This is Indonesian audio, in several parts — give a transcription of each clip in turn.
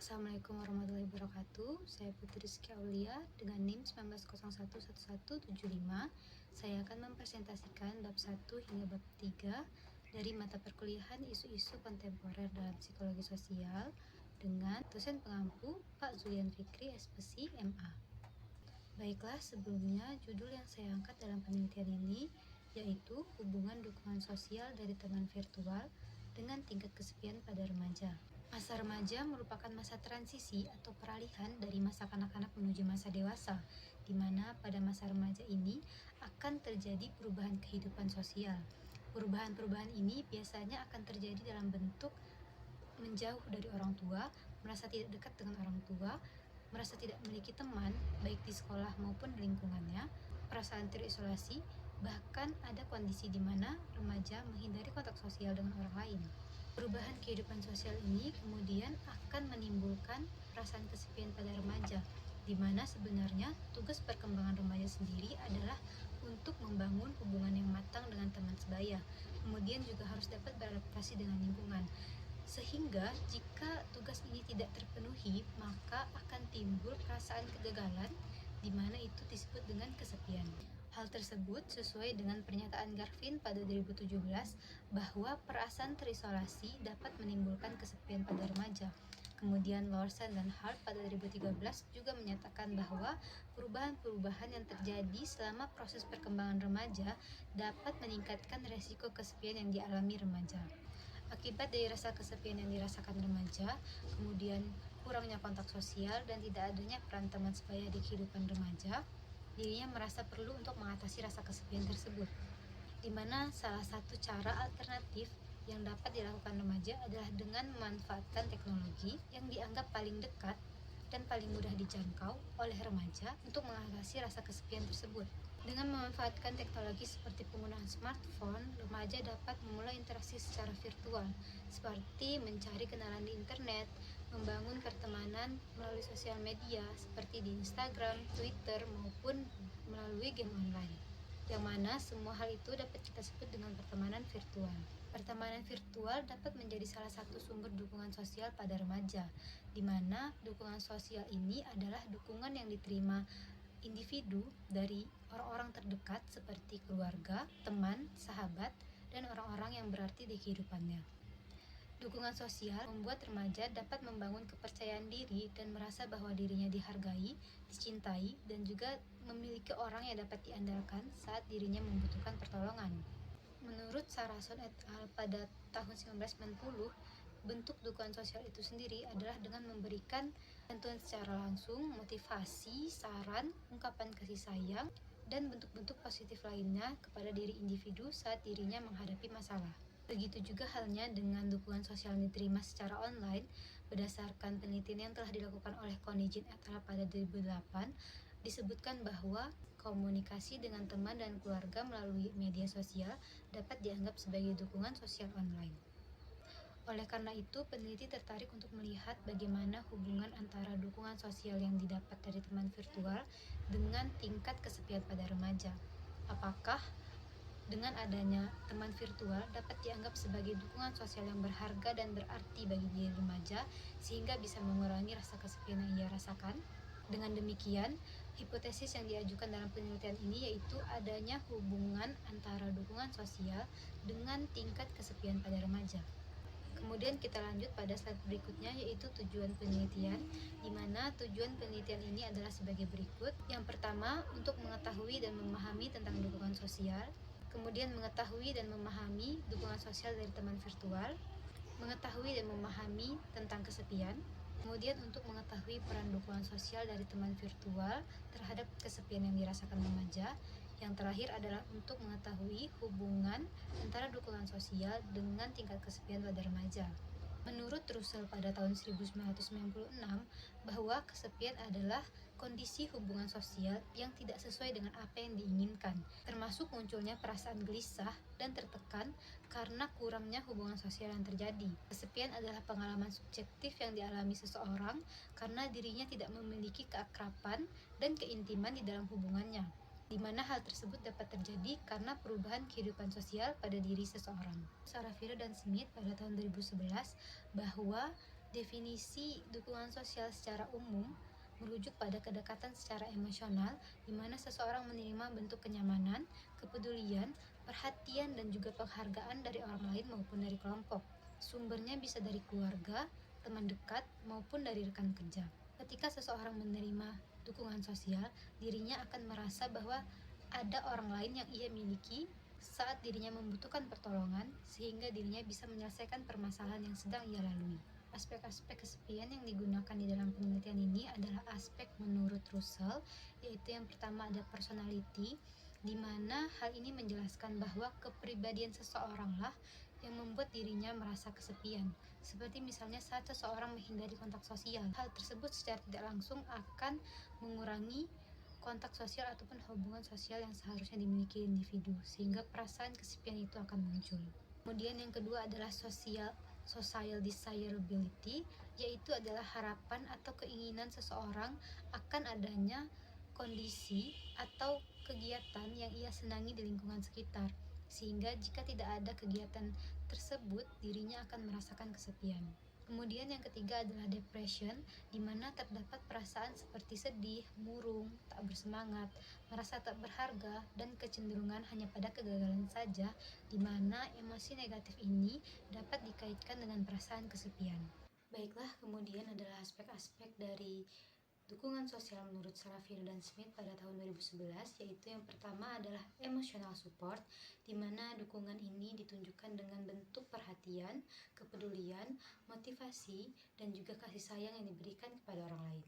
Assalamualaikum warahmatullahi wabarakatuh. Saya Putri Rizky Aulia dengan NIM 19011175. Saya akan mempresentasikan bab 1 hingga bab 3 dari mata perkuliahan isu-isu kontemporer dalam psikologi sosial dengan dosen pengampu Pak Zulian Fikri, SPSI, MA. Baiklah, sebelumnya judul yang saya angkat dalam penelitian ini yaitu hubungan dukungan sosial dari teman virtual dengan tingkat kesepian pada remaja. Masa remaja merupakan masa transisi atau peralihan dari masa kanak-kanak menuju masa dewasa, di mana pada masa remaja ini akan terjadi perubahan kehidupan sosial. Perubahan-perubahan ini biasanya akan terjadi dalam bentuk menjauh dari orang tua, merasa tidak dekat dengan orang tua, merasa tidak memiliki teman, baik di sekolah maupun di lingkungannya, perasaan terisolasi, bahkan ada kondisi di mana remaja menghindari kontak sosial dengan orang lain. Perubahan kehidupan sosial ini kemudian akan menimbulkan perasaan kesepian pada remaja, di mana sebenarnya tugas perkembangan remaja sendiri adalah untuk membangun hubungan yang matang dengan teman sebaya, kemudian juga harus dapat beradaptasi dengan lingkungan. Sehingga jika tugas ini tidak terpenuhi, maka akan timbul perasaan kegagalan, di mana itu disebut dengan kesepian. Hal tersebut sesuai dengan pernyataan Garvin pada 2017 bahwa perasaan terisolasi dapat menimbulkan kesepian pada remaja. Kemudian Lawson dan Hart pada 2013 juga menyatakan bahwa perubahan-perubahan yang terjadi selama proses perkembangan remaja dapat meningkatkan resiko kesepian yang dialami remaja. Akibat dari rasa kesepian yang dirasakan remaja, kemudian kurangnya kontak sosial dan tidak adanya peran teman sebaya di kehidupan remaja, dirinya merasa perlu untuk mengatasi rasa kesepian tersebut, di mana salah satu cara alternatif yang dapat dilakukan remaja adalah dengan memanfaatkan teknologi yang dianggap paling dekat dan paling mudah dijangkau oleh remaja untuk mengatasi rasa kesepian tersebut. Dengan memanfaatkan teknologi seperti penggunaan smartphone, remaja dapat memulai interaksi secara virtual, seperti mencari kenalan di internet, membangun pertemanan melalui sosial media seperti di Instagram, Twitter, maupun melalui game online. Yang mana semua hal itu dapat kita sebut dengan pertemanan virtual. Pertemanan virtual dapat menjadi salah satu sumber dukungan sosial pada remaja, di mana dukungan sosial ini adalah dukungan yang diterima individu dari orang-orang terdekat seperti keluarga, teman, sahabat, dan orang-orang yang berarti di kehidupannya. Dukungan sosial membuat remaja dapat membangun kepercayaan diri dan merasa bahwa dirinya dihargai, dicintai, dan juga memiliki orang yang dapat diandalkan saat dirinya membutuhkan pertolongan. Menurut Sarason et al. Pada tahun 1990, bentuk dukungan sosial itu sendiri adalah dengan memberikan bantuan secara langsung, motivasi, saran, ungkapan kasih sayang, dan bentuk-bentuk positif lainnya kepada diri individu saat dirinya menghadapi masalah. Begitu juga halnya dengan dukungan sosial yang diterima secara online. Berdasarkan penelitian yang telah dilakukan oleh Konijin et al. Pada 2008, disebutkan bahwa komunikasi dengan teman dan keluarga melalui media sosial dapat dianggap sebagai dukungan sosial online. Oleh karena itu, peneliti tertarik untuk melihat bagaimana hubungan antara dukungan sosial yang didapat dari teman virtual dengan tingkat kesepian pada remaja. Apakah dengan adanya teman virtual dapat dianggap sebagai dukungan sosial yang berharga dan berarti bagi diri remaja sehingga bisa mengurangi rasa kesepian yang ia rasakan? Dengan demikian, hipotesis yang diajukan dalam penelitian ini yaitu adanya hubungan antara dukungan sosial dengan tingkat kesepian pada remaja. Kemudian kita lanjut pada slide berikutnya yaitu tujuan penelitian, di mana tujuan penelitian ini adalah sebagai berikut. Yang pertama, untuk mengetahui dan memahami tentang dukungan sosial, kemudian mengetahui dan memahami dukungan sosial dari teman virtual, mengetahui dan memahami tentang kesepian, kemudian untuk mengetahui peran dukungan sosial dari teman virtual terhadap kesepian yang dirasakan remaja. Yang terakhir adalah untuk mengetahui hubungan antara dukungan sosial dengan tingkat kesepian pada remaja. Menurut Russell pada tahun 1996 bahwa kesepian adalah kondisi hubungan sosial yang tidak sesuai dengan apa yang diinginkan, termasuk munculnya perasaan gelisah dan tertekan karena kurangnya hubungan sosial yang terjadi. Kesepian adalah pengalaman subjektif yang dialami seseorang karena dirinya tidak memiliki keakraban dan keintiman di dalam hubungannya, di mana hal tersebut dapat terjadi karena perubahan kehidupan sosial pada diri seseorang. Sarafiro dan Smith pada tahun 2011 bahwa Definisi dukungan sosial secara umum merujuk pada kedekatan secara emosional di mana seseorang menerima bentuk kenyamanan, kepedulian, perhatian, dan juga penghargaan dari orang lain maupun dari kelompok. Sumbernya bisa dari keluarga, teman dekat, maupun dari rekan kerja. Ketika seseorang menerima dukungan sosial, dirinya akan merasa bahwa ada orang lain yang ia miliki saat dirinya membutuhkan pertolongan, sehingga dirinya bisa menyelesaikan permasalahan yang sedang ia lalui. Aspek-aspek kesepian yang digunakan di dalam penelitian ini adalah aspek menurut Russell, yaitu yang pertama ada personality, di mana hal ini menjelaskan bahwa kepribadian seseoranglah yang membuat dirinya merasa kesepian. Seperti misalnya saat seseorang menghindari kontak sosial, hal tersebut secara tidak langsung akan mengurangi kontak sosial ataupun hubungan sosial yang seharusnya dimiliki individu, sehingga perasaan kesepian itu akan muncul. Kemudian yang kedua adalah social desirability, yaitu adalah harapan atau keinginan seseorang akan adanya kondisi atau kegiatan yang ia senangi di lingkungan sekitar, sehingga jika tidak ada kegiatan tersebut, dirinya akan merasakan kesepian. Kemudian yang ketiga adalah depression, di mana terdapat perasaan seperti sedih, murung, tak bersemangat, merasa tak berharga, dan kecenderungan hanya pada kegagalan saja, di mana emosi negatif ini dapat dikaitkan dengan perasaan kesepian. Baiklah, kemudian adalah aspek-aspek dari dukungan sosial menurut Sarafino dan Smith pada tahun 2011, yaitu yang pertama adalah emotional support, di mana dukungan ini ditunjukkan dengan bentuk perhatian, kepedulian, motivasi, dan juga kasih sayang yang diberikan kepada orang lain.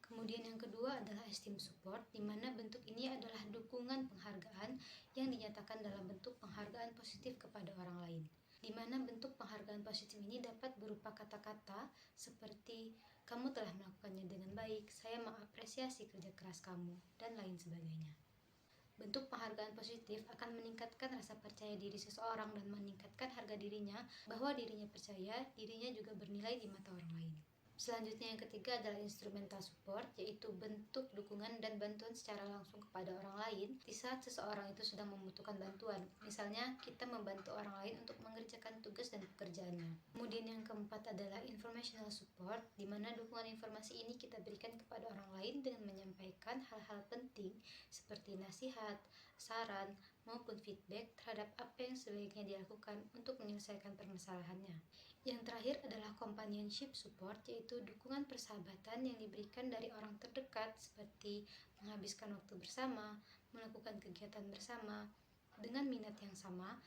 Kemudian yang kedua adalah esteem support, di mana bentuk ini adalah dukungan penghargaan yang dinyatakan dalam bentuk penghargaan positif kepada orang lain, di mana bentuk penghargaan positif ini dapat berupa kata-kata seperti kamu telah melakukannya dengan baik, saya mengapresiasi kerja keras kamu, dan lain sebagainya. Bentuk penghargaan positif akan meningkatkan rasa percaya diri seseorang dan meningkatkan harga dirinya, bahwa dirinya percaya dirinya juga bernilai di mata orang lain. Selanjutnya yang ketiga adalah instrumental support, yaitu bentuk dukungan dan bantuan secara langsung kepada orang lain di saat seseorang itu sedang membutuhkan bantuan. Misalnya, kita membantu orang lain untuk mengerjakan tugas dan pekerjaannya. Kemudian yang keempat adalah informational support, di mana dukungan informasi ini kita berikan kepada orang lain dengan menyampaikan hal-hal penting seperti nasihat, saran, maupun feedback terhadap apa yang sebaiknya dilakukan untuk menyelesaikan permasalahannya. Yang terakhir adalah companionship support, yaitu dukungan persahabatan yang diberikan dari orang terdekat seperti menghabiskan waktu bersama, melakukan kegiatan bersama dengan minat yang sama,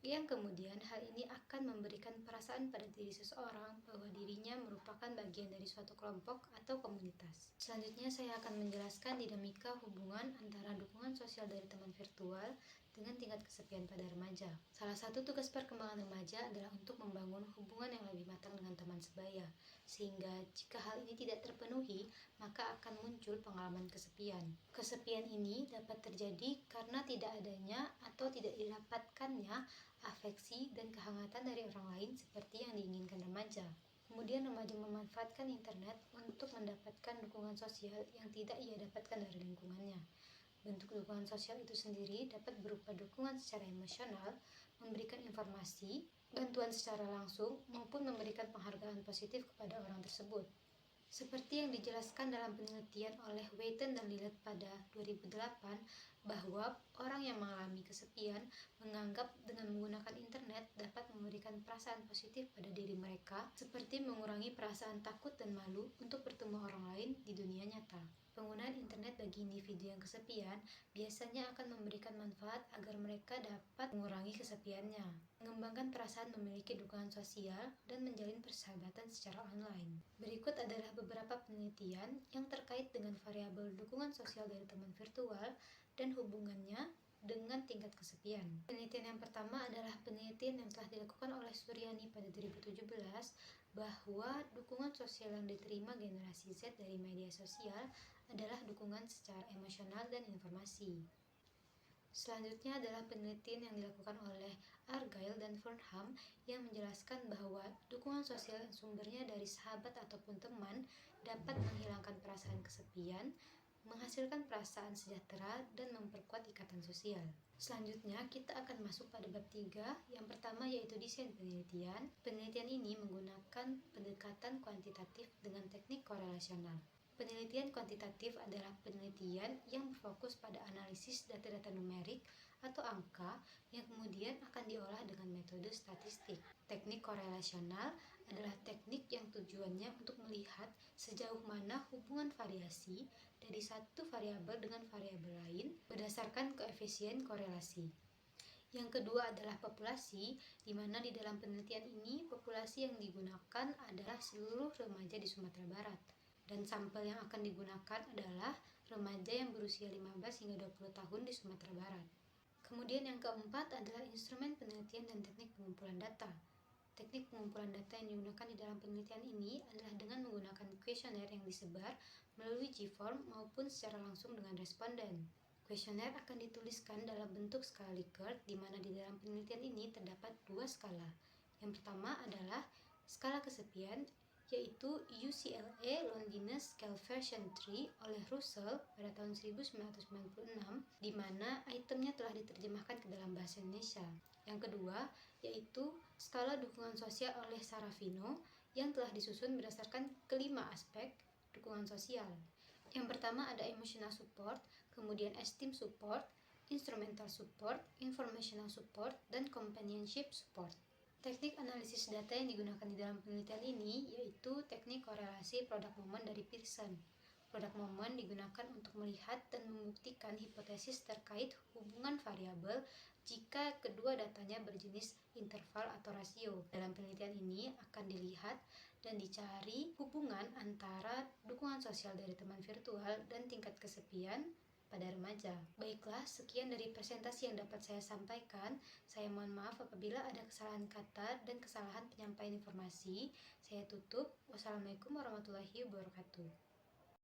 yang kemudian hal ini akan memberikan perasaan pada diri seseorang bahwa dirinya merupakan bagian dari suatu kelompok atau komunitas. Selanjutnya saya akan menjelaskan dinamika hubungan antara dukungan sosial dari teman virtual dengan tingkat kesepian pada remaja. Salah satu tugas perkembangan remaja adalah untuk membangun hubungan yang lebih matang dengan teman sebaya, sehingga jika hal ini tidak terpenuhi, maka akan muncul pengalaman kesepian. Kesepian ini dapat terjadi karena tidak adanya atau tidak didapatkannya afeksi dan kehangatan dari orang lain seperti yang diinginkan remaja. Kemudian remaja memanfaatkan internet untuk mendapatkan dukungan sosial yang tidak ia dapatkan dari lingkungannya. Bentuk dukungan sosial itu sendiri dapat berupa dukungan secara emosional, memberikan informasi, bantuan secara langsung, maupun memberikan penghargaan positif kepada orang tersebut. Seperti yang dijelaskan dalam penelitian oleh Wheaton dan Lillet pada 2008, bahwa orang yang mengalami kesepian menganggap dengan menggunakan internet dapat memberikan perasaan positif pada diri mereka, seperti mengurangi perasaan takut dan malu untuk bertemu orang lain di dunia nyata. Penggunaan internet bagi individu yang kesepian biasanya akan memberikan manfaat agar mereka dapat mengurangi kesepiannya, mengembangkan perasaan memiliki dukungan sosial, dan menjalin persahabatan secara online. Berikut adalah beberapa penelitian yang terkait dengan variabel dukungan sosial dari teman virtual dan hubungannya dengan tingkat kesepian. Penelitian yang pertama adalah penelitian yang telah dilakukan oleh Suryani pada 2017, bahwa dukungan sosial yang diterima generasi Z dari media sosial adalah dukungan secara emosional dan informasi. Selanjutnya adalah penelitian yang dilakukan oleh Argyle dan Furnham yang menjelaskan bahwa dukungan sosial yang sumbernya dari sahabat ataupun teman dapat menghilangkan perasaan kesepian menghasilkan perasaan sejahtera, dan memperkuat ikatan sosial. Selanjutnya, kita akan masuk pada bab 3, yang pertama yaitu desain penelitian. Penelitian ini menggunakan pendekatan kuantitatif dengan teknik korelasional. Penelitian kuantitatif adalah penelitian yang berfokus pada analisis data-data numerik atau angka yang kemudian akan diolah dengan metode statistik. Teknik korelasional adalah teknik yang tujuannya untuk melihat sejauh mana hubungan variasi dari satu variabel dengan variabel lain berdasarkan koefisien korelasi. Yang kedua adalah populasi, di mana di dalam penelitian ini populasi yang digunakan adalah seluruh remaja di Sumatera Barat. Dan sampel yang akan digunakan adalah remaja yang berusia 15 hingga 20 tahun di Sumatera Barat. Kemudian yang keempat adalah instrumen penelitian dan teknik pengumpulan data. Teknik pengumpulan data yang digunakan di dalam penelitian ini adalah dengan menggunakan kuesioner yang disebar melalui G-form maupun secara langsung dengan responden. Kuesioner akan dituliskan dalam bentuk skala Likert, di mana di dalam penelitian ini terdapat dua skala. Yang pertama adalah skala kesepian, yaitu UCLA Loneliness Scale Version 3 oleh Russell pada tahun 1996, di mana itemnya telah diterjemahkan ke dalam bahasa Indonesia. Yang kedua, yaitu skala dukungan sosial oleh Sarafino yang telah disusun berdasarkan kelima aspek dukungan sosial. Yang pertama ada emotional support, kemudian esteem support, instrumental support, informational support, dan companionship support. Teknik analisis data yang digunakan di dalam penelitian ini yaitu teknik korelasi produk momen dari Pearson. Produk momen digunakan untuk melihat dan membuktikan hipotesis terkait hubungan variabel jika kedua datanya berjenis interval atau rasio. Dalam penelitian ini akan dilihat dan dicari hubungan antara dukungan sosial dari teman virtual dan tingkat kesepian pada remaja. Baiklah, sekian dari presentasi yang dapat saya sampaikan. Saya mohon maaf apabila ada kesalahan kata dan kesalahan penyampaian informasi. Saya tutup. Wassalamualaikum warahmatullahi wabarakatuh.